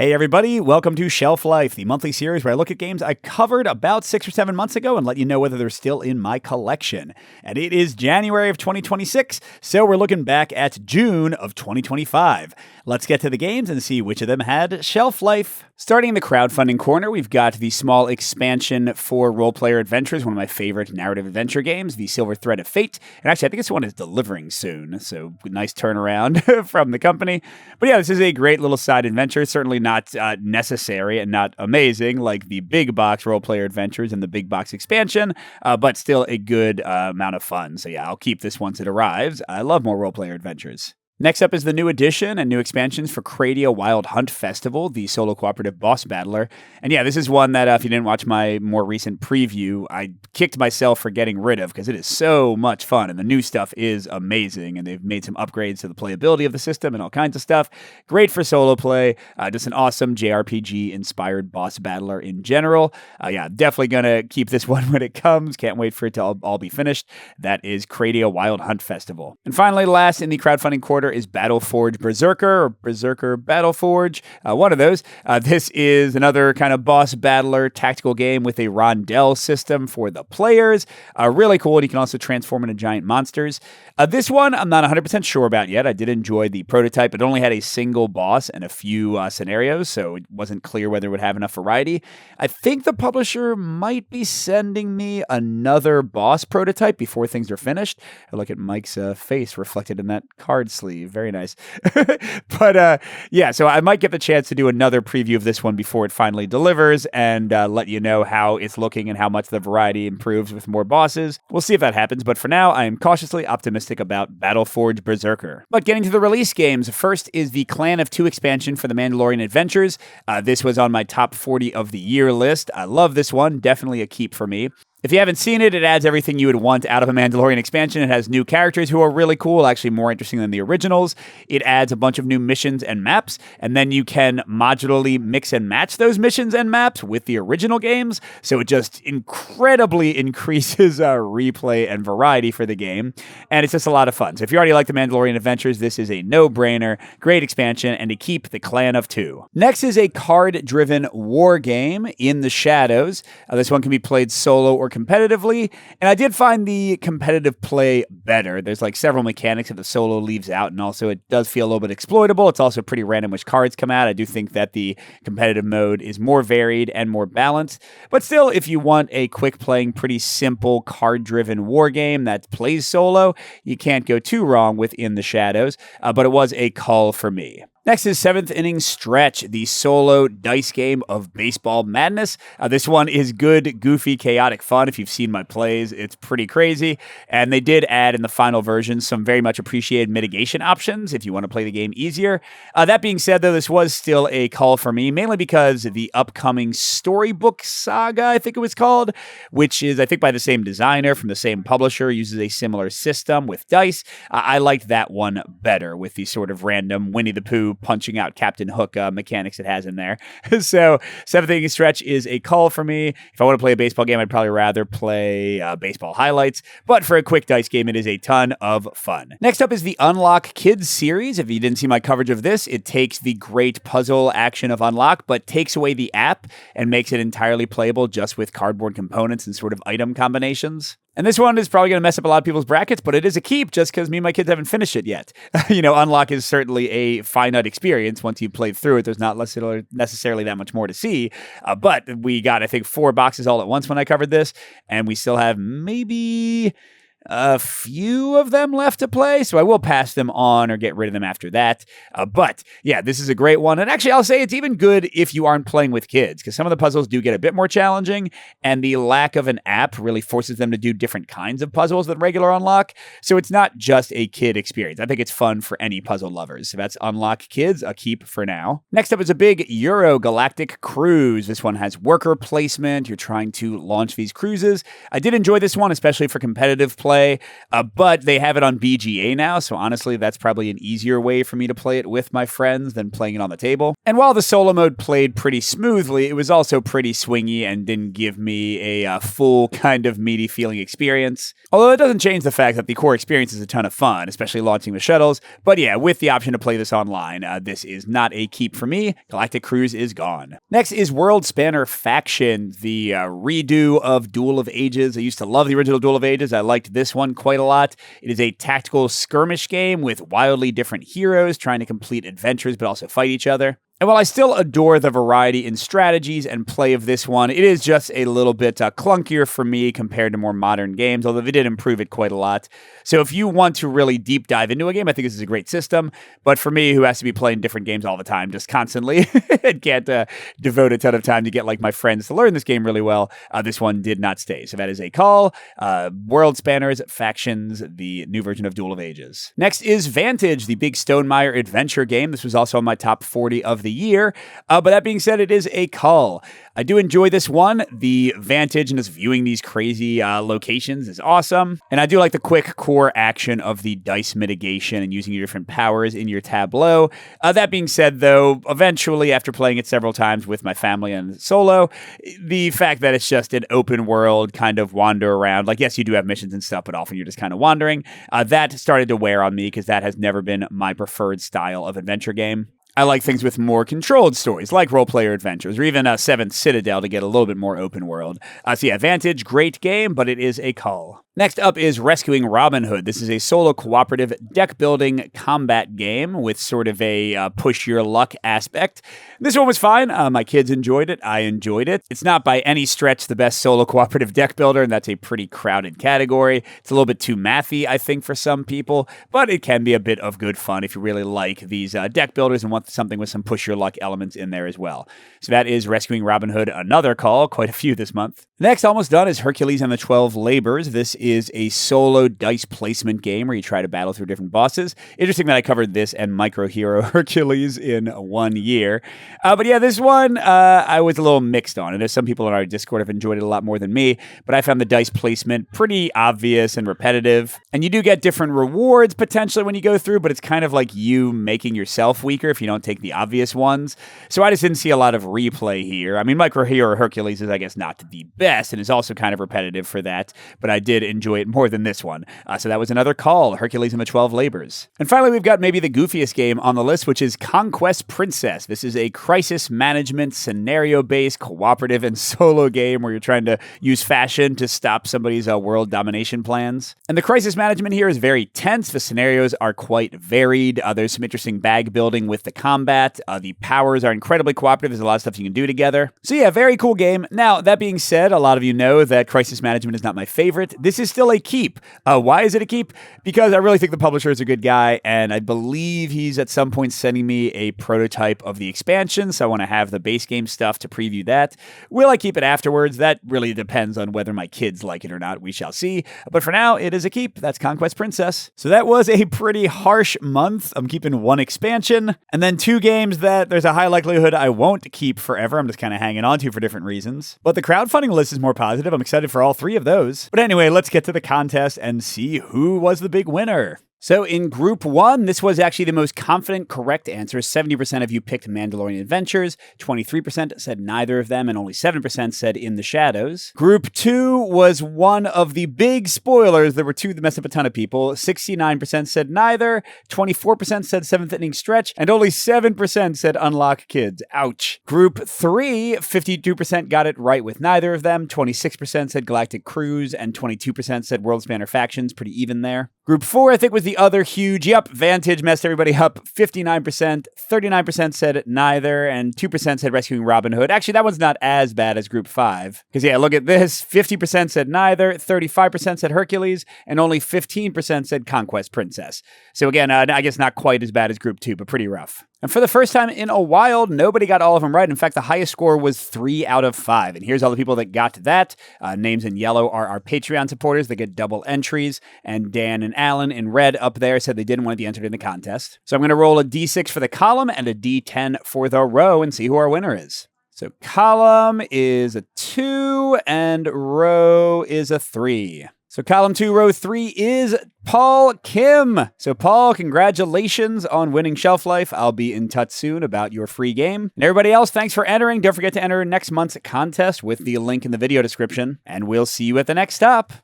Hey everybody, welcome to Shelf Life, the monthly series where I look at games I covered about 6 or 7 months ago and let you know whether they're still in my collection. And it is January of 2026, so we're looking back at June of 2025. Let's get to the games and see which of them had shelf life. Starting in the crowdfunding corner, we've got the small expansion for Role Player Adventures, one of my favorite narrative adventure games, the Silver Thread of Fate. And actually, I think this one is delivering soon, so nice turnaround from the company. But yeah, this is a great little side adventure, certainly not necessary and not amazing like the big box Role Player Adventures and the big box expansion, but still a good amount of fun. So yeah, I'll keep this once it arrives. I love more Role Player Adventures. Next up is the new edition and new expansions for Kradia Wild Hunt Festival, the solo cooperative boss battler. And yeah, this is one that if you didn't watch my more recent preview, I kicked myself for getting rid of because it is so much fun and the new stuff is amazing and they've made some upgrades to the playability of the system and all kinds of stuff. Great for solo play, just an awesome JRPG inspired boss battler in general. Yeah, definitely gonna keep this one when it comes. Can't wait for it to all be finished. That is Kradia Wild Hunt Festival. And finally, last in the crowdfunding quarter is BattleForge Berserker, or Berserker BattleForge, one of those. This is another kind of boss battler tactical game with a rondel system for the players. Really cool, and you can also transform into giant monsters. This one I'm not 100% sure about yet. I did enjoy the prototype. It only had a single boss and a few scenarios, so it wasn't clear whether it would have enough variety. I think the publisher might be sending me another boss prototype before things are finished. I look at Mike's face reflected in that card sleeve. Very nice. But yeah, so I might get the chance to do another preview of this one before it finally delivers and let you know how it's looking and how much the variety improves with more bosses. We'll see if that happens, but for now, I am cautiously optimistic about BattleForge Berserker. But getting to the release games, first is the Clan of Two expansion for the Mandalorian Adventures. This was on my top 40 of the year list. I love this one. Definitely a keep for me. If you haven't seen it, it adds everything you would want out of a Mandalorian expansion. It has new characters who are really cool, actually more interesting than the originals. It adds a bunch of new missions and maps, and then you can modularly mix and match those missions and maps with the original games, so it just incredibly increases replay and variety for the game, and it's just a lot of fun. So if you already like the Mandalorian Adventures, this is a no-brainer, great expansion, and to keep the Clan of Two. Next is a card-driven war game, In the Shadows. This one can be played solo or competitively, and I did find the competitive play better. There's like several mechanics that the solo leaves out, and also it does feel a little bit exploitable. It's also pretty random which cards come out. I do think that the competitive mode is more varied and more balanced, but still, if you want a quick playing, pretty simple card-driven war game that plays solo, you can't go too wrong with In the Shadows, but it was a call for me. Next is 7th Inning Stretch, the solo dice game of baseball madness. This one is good, goofy, chaotic fun. If you've seen my plays, it's pretty crazy. And they did add in the final version some very much appreciated mitigation options if you want to play the game easier. That being said, though, this was still a call for me, mainly because the upcoming Storybook Saga, I think it was called, which is, I think, by the same designer from the same publisher, uses a similar system with dice. I liked that one better with the sort of random Winnie the Pooh punching out Captain Hook mechanics it has in there. So 7th Inning Stretch is a call for me. If I want to play a baseball game, I'd probably rather play Baseball Highlights, but for a quick dice game, it is a ton of fun. Next up is the Unlock Kids series. If you didn't see my coverage of this, it takes the great puzzle action of Unlock, but takes away the app and makes it entirely playable just with cardboard components and sort of item combinations. And this one is probably going to mess up a lot of people's brackets, but it is a keep just because me and my kids haven't finished it yet. Unlock is certainly a finite experience. Once you've played through it, there's not necessarily that much more to see. But we got, I think, 4 boxes all at once when I covered this, and we still have maybe a few of them left to play, so I will pass them on or get rid of them after that. But yeah, this is a great one. And actually, I'll say it's even good if you aren't playing with kids, because some of the puzzles do get a bit more challenging, and the lack of an app really forces them to do different kinds of puzzles than regular Unlock. So it's not just a kid experience. I think it's fun for any puzzle lovers. So that's Unlock Kids, a keep for now. Next up is a big Euro Galactic Cruise. This one has worker placement. You're trying to launch these cruises. I did enjoy this one, especially for competitive play. play, but they have it on BGA now, so honestly, that's probably an easier way for me to play it with my friends than playing it on the table. And while the solo mode played pretty smoothly, it was also pretty swingy and didn't give me a full kind of meaty feeling experience. Although it doesn't change the fact that the core experience is a ton of fun, especially launching the shuttles. But yeah, with the option to play this online, this is not a keep for me. Galactic Cruise is gone. Next is Worldspanner Factions, the redo of Duel of Ages. I used to love the original Duel of Ages. I liked this one quite a lot. It is a tactical skirmish game with wildly different heroes trying to complete adventures but also fight each other. And while I still adore the variety in strategies and play of this one, it is just a little bit clunkier for me compared to more modern games, although they did improve it quite a lot. So if you want to really deep dive into a game, I think this is a great system. But for me, who has to be playing different games all the time, just constantly, and can't devote a ton of time to get like my friends to learn this game really well, this one did not stay. So that is a call. Worldspanner Factions, the new version of Duel of Ages. Next is Vantage, the big Stonemaier adventure game. This was also on my top 40 of the year. But that being said, it is a call. I do enjoy this one. The Vantage and just viewing these crazy locations is awesome. And I do like the quick core action of the dice mitigation and using your different powers in your tableau. That being said, though, eventually, after playing it several times with my family and solo, the fact that it's just an open world kind of wander around, like, yes, you do have missions and stuff, but often you're just kind of wandering. That started to wear on me because that has never been my preferred style of adventure game. I like things with more controlled stories, like role-player adventures, or even Seventh Citadel to get a little bit more open world. So yeah, Vantage, great game, but it is a call. Next up is Rescuing Robin Hood. This is a solo cooperative deck-building combat game with sort of a push-your-luck aspect. This one was fine. My kids enjoyed it. I enjoyed it. It's not by any stretch the best solo cooperative deck builder, and that's a pretty crowded category. It's a little bit too mathy, I think, for some people, but it can be a bit of good fun if you really like these deck builders and want something with some push-your-luck elements in there as well. So that is Rescuing Robin Hood, another call, quite a few this month. Next, almost done, is Hercules and the 12 Labors. This is a solo dice placement game where you try to battle through different bosses. Interesting that I covered this and Micro Hero Hercules in 1 year. But yeah, this one I was a little mixed on. And there's some people in our Discord have enjoyed it a lot more than me, but I found the dice placement pretty obvious and repetitive. And you do get different rewards potentially when you go through, but it's kind of like you making yourself weaker if you don't take the obvious ones. So I just didn't see a lot of replay here. I mean, Micro Hero Hercules is, I guess, not the best and is also kind of repetitive for that, but I did enjoy it more than this one. So that was another call, Hercules and the 12 Labors. And finally, we've got maybe the goofiest game on the list, which is Conquest Princess. This is a crisis management, scenario-based, cooperative, and solo game where you're trying to use fashion to stop somebody's world domination plans. And the crisis management here is very tense. The scenarios are quite varied. There's some interesting bag building with the combat. The powers are incredibly cooperative. There's a lot of stuff you can do together. So yeah, very cool game. Now, that being said, a lot of you know that crisis management is not my favorite. This is still a keep. Why is it a keep? Because I really think the publisher is a good guy, and I believe he's at some point sending me a prototype of the expansion, so I want to have the base game stuff to preview that. Will I keep it afterwards? That really depends on whether my kids like it or not. We shall see. But for now, it is a keep. That's Conquest Princess. So that was a pretty harsh month. I'm keeping one expansion, and then 2 games that there's a high likelihood I won't keep forever. I'm just kind of hanging on to for different reasons. But the crowdfunding list is more positive. I'm excited for all 3 of those. But anyway, let's get to the contest and see who was the big winner. So in Group 1, this was actually the most confident correct answer. 70% of you picked Mandalorian Adventures, 23% said neither of them, and only 7% said In the Shadows. Group 2 was one of the big spoilers. There were 2 that messed up a ton of people. 69% said neither, 24% said 7th Inning Stretch, and only 7% said Unlock Kids. Ouch. Group 3, 52% got it right with neither of them, 26% said Galactic Cruise, and 22% said Worldspanner Factions. Pretty even there. Group 4, I think, was the other huge, Vantage messed everybody up. 59%, 39% said neither, and 2% said Rescuing Robin Hood. Actually, that one's not as bad as Group 5. Because, yeah, look at this. 50% said neither, 35% said Hercules, and only 15% said Conquest Princess. So again, I guess not quite as bad as Group 2, but pretty rough. And for the first time in a while, nobody got all of them right. In fact, the highest score was 3 out of 5. And here's all the people that got that. Names in yellow are our Patreon supporters. They get double entries. And Dan and Alan in red up there said they didn't want to be entered in the contest. So I'm going to roll a D6 for the column and a D10 for the row and see who our winner is. So column is a 2 and row is a 3. So column 2, row 3 is Paul Kim. So Paul, congratulations on winning Shelf Life. I'll be in touch soon about your free game. And everybody else, thanks for entering. Don't forget to enter next month's contest with the link in the video description. And we'll see you at the next stop.